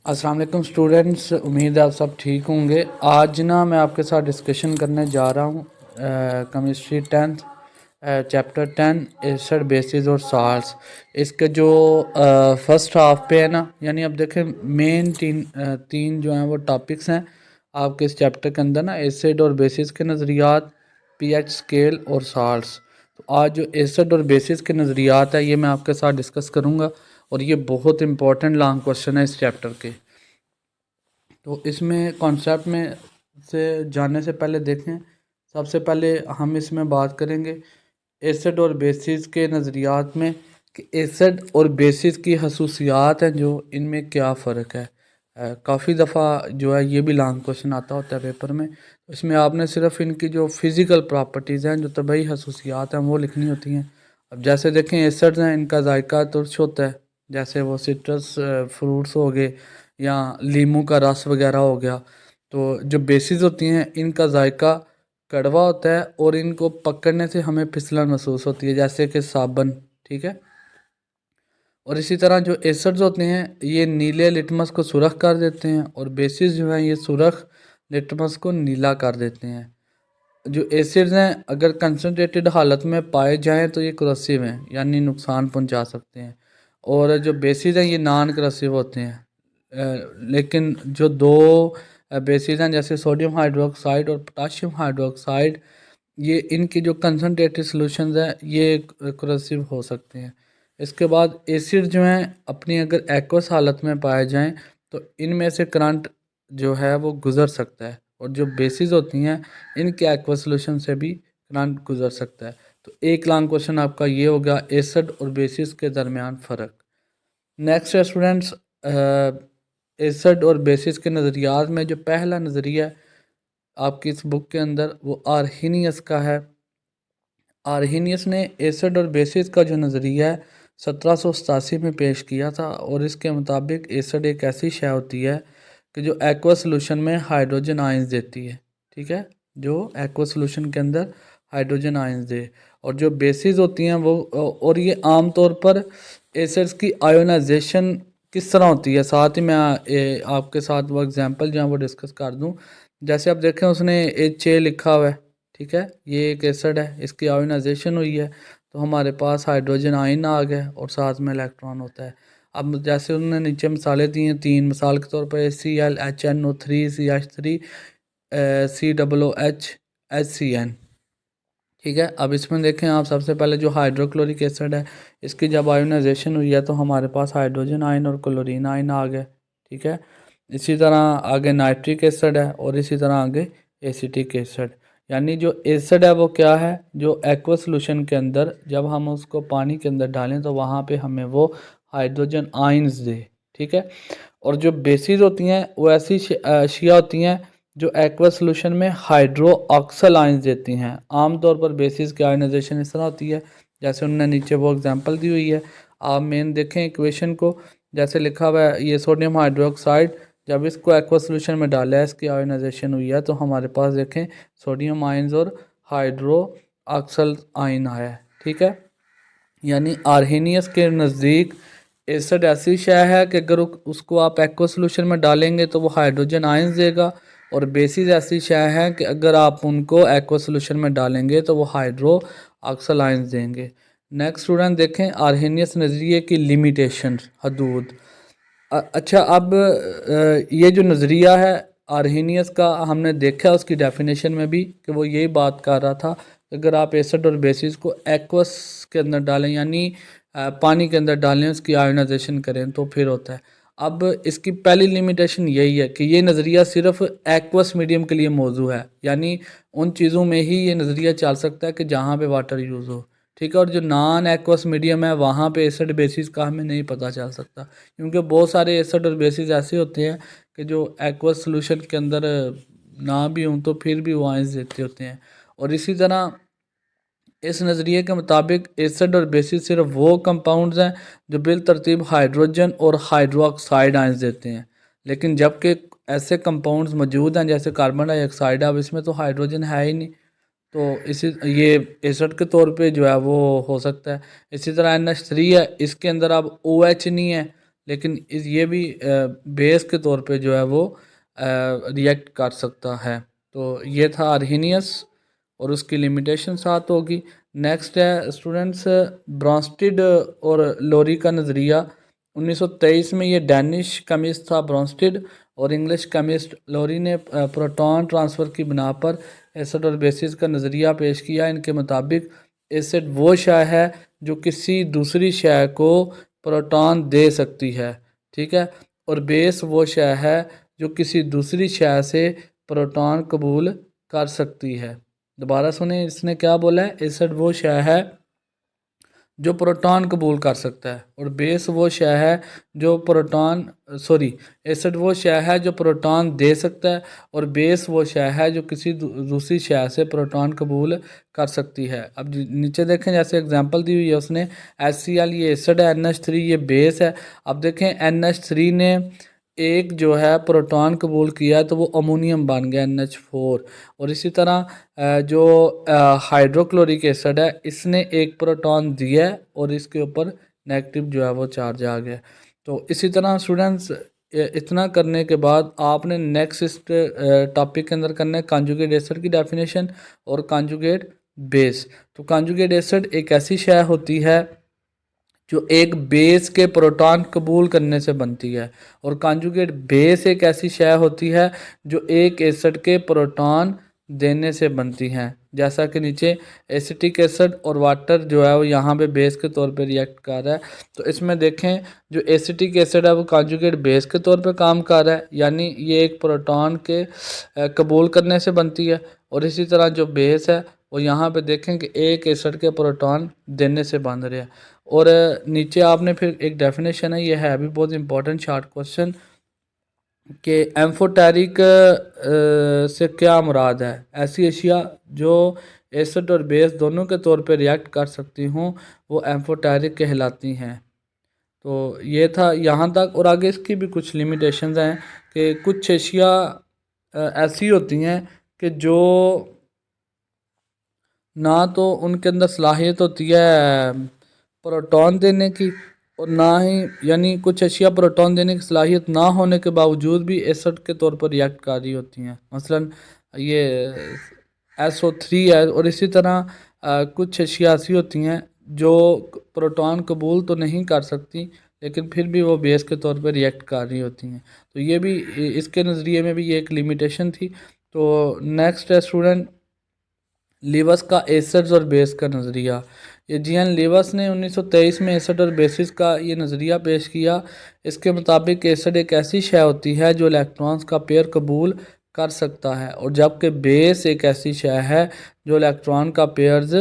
अस्सलाम वालेकुम स्टूडेंट्स, उम्मीद है आप सब ठीक होंगे। आज ना मैं आपके साथ डिस्कशन करने जा रहा हूँ chemistry 10th chapter 10 acid basis और साल्ट्स। इसके जो फर्स्ट हाफ पे है ना, यानी अब देखें मेन तीन जो हैं वो टॉपिक्स हैं आपके इस चैप्टर के अंदर ना, एसिड और बेसिस के नज़रियात, पीएच स्केल और साल्ट्स। तो आज जो एसिड और बेसिस के नज़रियात है ये मैं आपके साथ डिस्कस करूँगा और ये बहुत इंपॉर्टेंट लॉन्ग क्वेश्चन है इस चैप्टर के। तो इसमें कॉन्सेप्ट में से जानने से पहले देखें, सबसे पहले हम इसमें बात करेंगे एसिड और बेसिस के नज़रियात में कि एसिड और बेसिस की खसूसियात हैं जो इनमें क्या फ़र्क है। काफ़ी दफ़ा जो है ये भी लॉन्ग क्वेश्चन आता होता है पेपर में। तो इसमें आपने सिर्फ इनकी जो फिज़िकल प्रॉपर्टीज़ हैं, जो तबई खसूसियात हैं, वो लिखनी होती हैं। अब जैसे देखें एसिड्स हैं, इनका जायका तुर्श होता है, जैसे वो सिट्रस फ्रूट्स हो गए या लीमू का रस वगैरह हो गया। तो जो बेसिस होती हैं इनका जायका कड़वा होता है और इनको पकड़ने से हमें फिसलन महसूस होती है, जैसे कि साबन। ठीक है। और इसी तरह जो एसिड्स होते हैं ये नीले लिटमस को सुर्ख कर देते हैं और बेसिस जो है ये सुर्ख लिटमस को नीला कर देते हैं। जो एसिड्स हैं अगर कंसनट्रेटेड हालत में पाए जाएं तो ये corrosive हैं, यानी नुकसान पहुंचा सकते हैं। और जो बेसिस हैं ये नॉन corrosive होते हैं। लेकिन जो दो बेसिस हैं जैसे सोडियम हाइड्रोक्साइड और पोटाशियम हाइड्रोक्साइड, ये इनकी जो कंसनट्रेटेड सॉल्यूशंस हैं ये corrosive हो सकते हैं। इसके बाद एसिड जो हैं अपनी अगर एक्वस हालत में पाए जाएं तो इनमें से करंट जो है वो गुज़र सकता है, और जो बेसिस होती हैं इनके एक्वस सॉल्यूशन से भी करंट गुज़र सकता है। तो एक लॉन्ग क्वेश्चन आपका ये होगा एसिड और बेसिस के दरमियान फ़र्क। नेक्स्ट है स्टूडेंट्स, एसिड और बेसिस के नज़रियात में जो पहला नज़रिया है आपकी इस बुक के अंदर वो आर्हीनियस का है। आर्हीनियस ने एसिड और बेसिस का जो नज़रिया है 1787 में पेश किया था, और इसके मुताबिक एसिड एक ऐसी शय होती है कि जो एक्वा सॉल्यूशन में हाइड्रोजन आयंस देती है। ठीक है, जो एक्वा सॉल्यूशन के अंदर हाइड्रोजन आयंस दे। और जो बेसिस होती हैं वो, और ये आम तौर पर एसिड्स की आयोनाइजेशन किस तरह होती है, साथ ही मैं आपके साथ वो एग्जांपल जो है वो डिस्कस कर दूं। जैसे आप देखें उसने HA लिखा हुआ है। ठीक है, ये एक एसिड है, इसकी आयोनाइजेशन हुई है तो हमारे पास हाइड्रोजन आयन आ गया और साथ में इलेक्ट्रॉन होता है। अब जैसे उन्होंने नीचे मिसालें दी हैं तीन, मिसाल के तौर पर ClHNO3 CH3 COOH HCN। ठीक है, अब इसमें देखें आप, सबसे पहले जो हाइड्रोक्लोरिक एसिड है इसकी जब आयोनाइजेशन हुई है तो हमारे पास हाइड्रोजन आयन और क्लोरीन आयन आ गए। ठीक है, इसी तरह आगे नाइट्रिक एसिड है और इसी तरह आगे एसिटिक एसिड। यानी जो एसिड है वो क्या है, जो एक्वा सॉल्यूशन के अंदर जब हम उसको पानी के अंदर डालें तो वहाँ पे हमें वो हाइड्रोजन आयंस दे। ठीक है, और जो बेसिस होती हैं वो ऐसी अशिया होती हैं जो एक्वा सॉल्यूशन में हाइड्रो ऑक्सल आयंस देती हैं। आमतौर पर बेसिस की आयनाइजेशन इस तरह होती है जैसे उन्होंने नीचे वो एग्जांपल दी हुई है। आप मेन देखें इक्वेशन को, जैसे लिखा हुआ है ये सोडियम हाइड्रोक्साइड, जब इसको एक्वा सॉल्यूशन में डाला है इसकी आयनाइजेशन हुई है तो हमारे पास देखें सोडियम आयंस और हाइड्रो ऑक्सल आयन आया है। ठीक है, यानी आर्हेनियस के नज़दीक एसिड ऐसी शय है कि अगर उसको आप एक्वा सॉल्यूशन में डालेंगे तो वो हाइड्रोजन आयंस देगा, और बेसिस ऐसी शय है कि अगर आप उनको एक्वा सॉल्यूशन में डालेंगे तो वो हाइड्रो ऑक्सल आयंस देंगे। नेक्स्ट स्टूडेंट देखें आर्हेनियस नज़रिए की लिमिटेशन, हदूद। अच्छा, अब ये जो नज़रिया है आर्हेनियस का, हमने देखा उसकी डेफिनेशन में भी कि वो यही बात कर रहा था, अगर आप एसिड और बेसिस को एक्वस के अंदर डालें, यानी पानी के अंदर डालें, उसकी आयोनाइजेशन करें तो फिर होता है। अब इसकी पहली लिमिटेशन यही है कि ये नज़रिया सिर्फ एक्वस मीडियम के लिए मौजू है, यानी उन चीज़ों में ही ये नज़रिया चल सकता है कि जहाँ पे वाटर यूज़ हो। ठीक है, और जो नॉन एक्वस मीडियम है वहाँ पे एसिड बेसिस का हमें नहीं पता चल सकता, क्योंकि बहुत सारे एसिड और बेसिस ऐसे होते हैं कि जो एक्वस सॉल्यूशन के अंदर ना भी हों तो फिर भी वो आयंस देते होते हैं। और इसी तरह इस नज़रिए के मुताबिक एसिड और बेसिस सिर्फ वो कंपाउंड्स हैं जो बिल तरतीब हाइड्रोजन और हाइड्रोक्साइड आयंस देते हैं, लेकिन जबकि ऐसे कंपाउंड्स मौजूद हैं जैसे कार्बन डाइऑक्साइड, अब इसमें तो हाइड्रोजन है ही नहीं, तो इसी ये एसिड के तौर पे जो है वो हो सकता है। इसी तरह NH3 है, इसके अंदर अब OH नहीं है लेकिन ये भी बेस के तौर पे जो है वो रिएक्ट कर सकता है। तो ये था अर्हीनियस और उसकी लिमिटेशन 7 होगी। नेक्स्ट है स्टूडेंट्स ब्रॉन्स्टिड और लोरी का नज़रिया। 1923 में ये डैनिश केमिस्ट था ब्रॉन्स्टिड और इंग्लिश केमिस्ट लोरी ने प्रोटॉन ट्रांसफ़र की बिना पर एसिड और बेसिस का नज़रिया पेश किया। इनके मुताबिक एसिड वो शय है जो किसी दूसरी शय को प्रोटॉन दे सकती है, ठीक है, और बेस वो शय है जो किसी दूसरी शय से प्रोटॉन कबूल कर सकती है। दोबारा सुने, इसने क्या बोला है, एसिड वो शय है जो प्रोटॉन कबूल कर सकता है और बेस वो शय है जो प्रोटॉन एसिड वो शय है जो प्रोटॉन दे सकता है और बेस वो शय है जो किसी दूसरी शय से प्रोटॉन कबूल कर सकती है। अब नीचे देखें, जैसे एग्जांपल दी हुई है उसने HCl ये एसिड है, NH3 ये बेस है। अब देखें NH3 ने एक जो है प्रोटॉन कबूल किया है तो वो अमोनियम बन गया NH4। और इसी तरह जो हाइड्रोक्लोरिक एसिड है इसने एक प्रोटॉन दिया है और इसके ऊपर नेगेटिव जो है वो चार्ज आ गया। तो इसी तरह स्टूडेंट्स इतना करने के बाद आपने नेक्स्ट इस टॉपिक के अंदर करना है कॉन्जुगेट एसिड की डेफिनेशन और कॉन्जुगेट बेस। तो कॉन्जुगेट एसिड एक ऐसी शय होती है जो एक बेस के प्रोटॉन कबूल करने से बनती है और कॉन्जुगेट बेस एक ऐसी शय होती है जो एक एसिड के प्रोटॉन देने से बनती हैं। जैसा कि नीचे एसिटिक एसिड और वाटर जो है वो यहाँ पे बेस के तौर पे रिएक्ट कर रहा है। तो इसमें देखें जो एसिटिक एसिड है वो कॉन्जुगेट बेस के तौर पे काम कर रहा है, यानी ये एक प्रोटॉन के कबूल करने से बनती है। और इसी तरह जो बेस है वो यहाँ पे देखें कि एक एसिड के प्रोटॉन देने से बन रहे हैं। और नीचे आपने फिर एक डेफिनेशन है, ये है भी बहुत इंपॉर्टेंट शॉर्ट क्वेश्चन कि एम्फोटेरिक से क्या मुराद है। ऐसी अशिया जो एसिड और बेस दोनों के तौर पे रिएक्ट कर सकती हूँ वो एम्फोटेरिक कहलाती हैं। तो ये था यहाँ तक, और आगे इसकी भी कुछ लिमिटेशंस हैं कि कुछ अशिया ऐसी होती हैं कि जो ना तो उनके अंदर सलाहियत होती है प्रोटॉन देने की और ना ही, यानी कुछ अशिया प्रोटॉन देने की सलाहियत ना होने के बावजूद भी एसिड के तौर पर रिएक्ट कर रही होती हैं। मसलन ये SO3 है। और इसी तरह कुछ अशिया ऐसी होती हैं जो प्रोटॉन कबूल तो नहीं कर सकती लेकिन फिर भी वो बेस के तौर पर रिएक्ट कर रही होती हैं। तो ये भी इसके नज़रिए में भी ये एक लिमिटेशन थी। तो नेक्स्ट है स्टूडेंट लिवस का एसिड्स और बेस का नज़रिया। ये जीएन लिवस ने 1923 में एसिड और बेसिस का ये नज़रिया पेश किया। इसके मुताबिक एसिड एक ऐसी शय होती है जो इलेक्ट्रॉन्स का पेयर कबूल कर सकता है और जबकि बेस एक ऐसी शय है जो इलेक्ट्रॉन का पेयर्स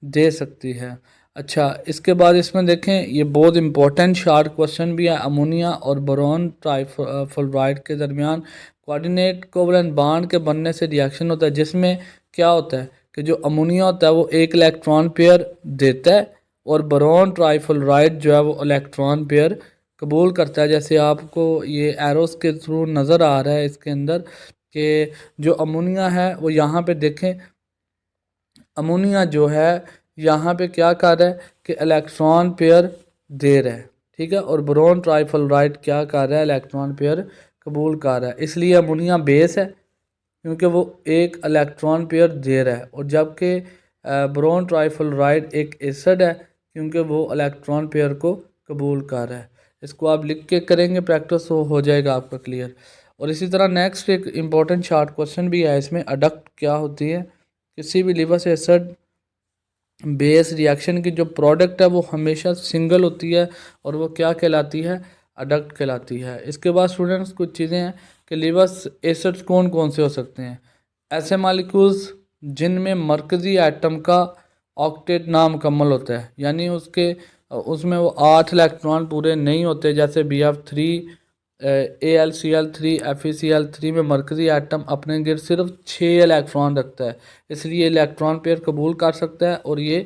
दे सकती है। अच्छा, इसके बाद इसमें देखें, ये बहुत इंपॉर्टेंट शार्ट क्वेश्चन भी है। अमोनिया और बोरॉन ट्राइफ्लोराइड के दरमियान कोऑर्डिनेट कोवलेंट बॉन्ड के बनने से रिएक्शन होता है जिसमें क्या होता है कि जो अमोनिया होता है वो एक इलेक्ट्रॉन पेयर देता है और बोरॉन ट्राइफ्लोराइड जो है वो इलेक्ट्रॉन पेयर कबूल करता है। जैसे आपको ये एरोस के थ्रू नज़र आ रहा है इसके अंदर कि जो अमोनिया है वो यहाँ पे देखें, अमोनिया जो है यहाँ पे क्या कर रहा है कि इलेक्ट्रॉन पेयर दे रहा है, ठीक है, और बोरॉन ट्राइफ्लोराइड क्या कर रहा है, इलेक्ट्रॉन पेयर कबूल कर रहा है। इसलिए अमोनिया बेस है क्योंकि वो एक इलेक्ट्रॉन पेयर दे रहा है और जबकि बोरॉन ट्राइफ्लोराइड एक एसिड है क्योंकि वो इलेक्ट्रॉन पेयर को कबूल कर रहा है। इसको आप लिख के करेंगे प्रैक्टिस हो जाएगा आपका क्लियर। और इसी तरह नेक्स्ट एक इम्पॉर्टेंट शॉर्ट क्वेश्चन भी है इसमें, अडक्ट क्या होती है। किसी भी लिवस एसिड बेस रिएक्शन की जो प्रोडक्ट है वो हमेशा सिंगल होती है और वो क्या कहलाती है, अडक्ट कहलाती है। इसके बाद स्टूडेंट्स कुछ चीज़ें हैं कि लिवस एसिड्स कौन कौन से हो सकते हैं। ऐसे मालिक्यूल्स जिनमें मरकज़ी एटम का ऑक्टेट नामुकम्मल होता है, यानी उसमें वो 8 इलेक्ट्रॉन पूरे नहीं होते, जैसे BF3 AlCl3 FeCl3 में मरकज़ी एटम अपने गिर्द सिर्फ 6 इलेक्ट्रॉन रखता है, इसलिए इलेक्ट्रॉन पेयर कबूल कर सकता है और ये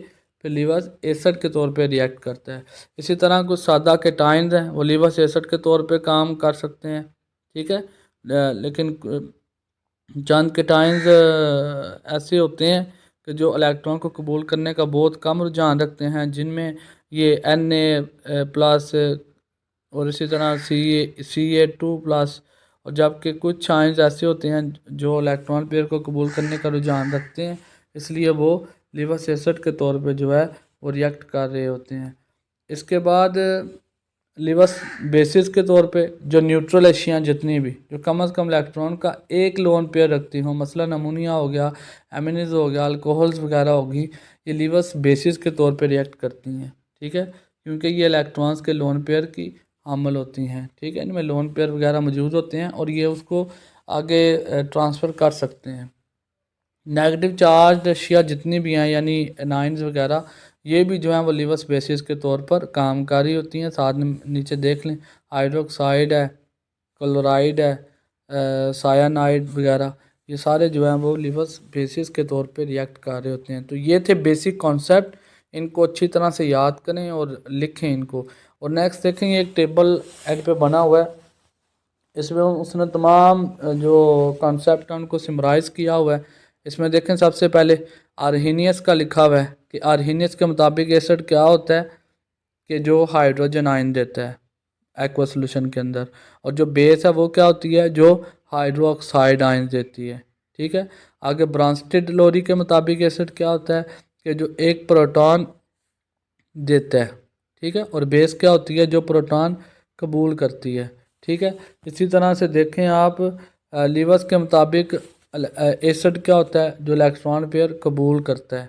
फिर लिवस एसिड के तौर पे रिएक्ट करता है। इसी तरह कुछ सादा केटाइंस हैं वो लिवस एसिड के तौर पे काम कर सकते हैं, ठीक है, लेकिन चंद केटाइंस ऐसे होते हैं कि जो इलेक्ट्रॉन को कबूल करने का बहुत कम रुझान रखते हैं, जिनमें ये Na+ और इसी तरह Ca2+। और जबकि कुछ आयंस ऐसे होते हैं जो इलेक्ट्रॉन पेयर को कबूल करने का रुझान रखते हैं, इसलिए वो लिवस एसिड के तौर पे जो है वो रिएक्ट कर रहे होते हैं। इसके बाद लिवस बेसिस के तौर पे जो न्यूट्रल अशियाँ जितनी भी जो कम अज़ कम इलेक्ट्रॉन का एक लोन पेयर रखती हों, मसलन अमोनिया हो गया, एमिनीज हो गया, अल्कोहल्स वगैरह होगी, ये लिवस बेसिस के तौर पे रिएक्ट करती हैं। ठीक है, क्योंकि ये इलेक्ट्रॉन्स के लोन पेयर की हामिल होती हैं। ठीक है, इनमें लोन पेयर वगैरह मौजूद होते हैं और ये उसको आगे ट्रांसफ़र कर सकते हैं। नेगेटिव चार्ज अशिया जितनी भी हैं यानी एनाइंस वगैरह, ये भी जो हैं वो लिवस बेसिस के तौर पर कामकारी होती हैं। साथ में नीचे देख लें, हाइड्रोक्साइड है, क्लोराइड है, सायानाइड वगैरह, ये सारे जो हैं वो लिवस बेसिस के तौर पे रिएक्ट कर रहे होते हैं। तो ये थे बेसिक कॉन्सेप्ट, इनको अच्छी तरह से याद करें और लिखें इनको। और नेक्स्ट देखेंगे एक टेबल एड पे बना हुआ है, इसमें उसने तमाम जो कॉन्सेप्ट हैं उनको समराइज़ किया हुआ है। इसमें देखें सबसे पहले आर्हीनियस का लिखा हुआ है कि आर्हीनियस के मुताबिक एसिड क्या होता है कि जो हाइड्रोजन आयन देता है एक्वा सोल्यूशन के अंदर, और जो बेस है वो क्या होती है जो हाइड्रोक्साइड आयन देती है। ठीक है, आगे ब्रांस्टेड लोरी के मुताबिक एसिड क्या होता है कि जो एक प्रोटॉन देता है। ठीक है, और बेस क्या होती है जो प्रोटॉन कबूल करती है। ठीक है, इसी तरह से देखें आप लिवस के मुताबिक एसिड क्या होता है जो इलेक्ट्रॉन पेयर कबूल करता है,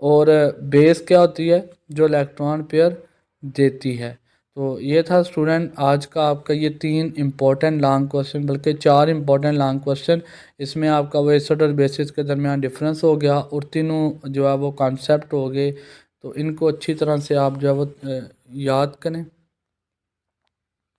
और बेस क्या होती है जो इलेक्ट्रॉन पेयर देती है। तो ये था स्टूडेंट आज का आपका ये 3 इम्पोर्टेंट लॉन्ग क्वेश्चन, बल्कि 4 इम्पोर्टेंट लॉन्ग क्वेश्चन। इसमें आपका वो एसिड और बेसिस के दरमियान डिफरेंस हो गया और तीनों जो है वो कॉन्सेप्ट हो गए। तो इनको अच्छी तरह से आप जो है वो याद करें।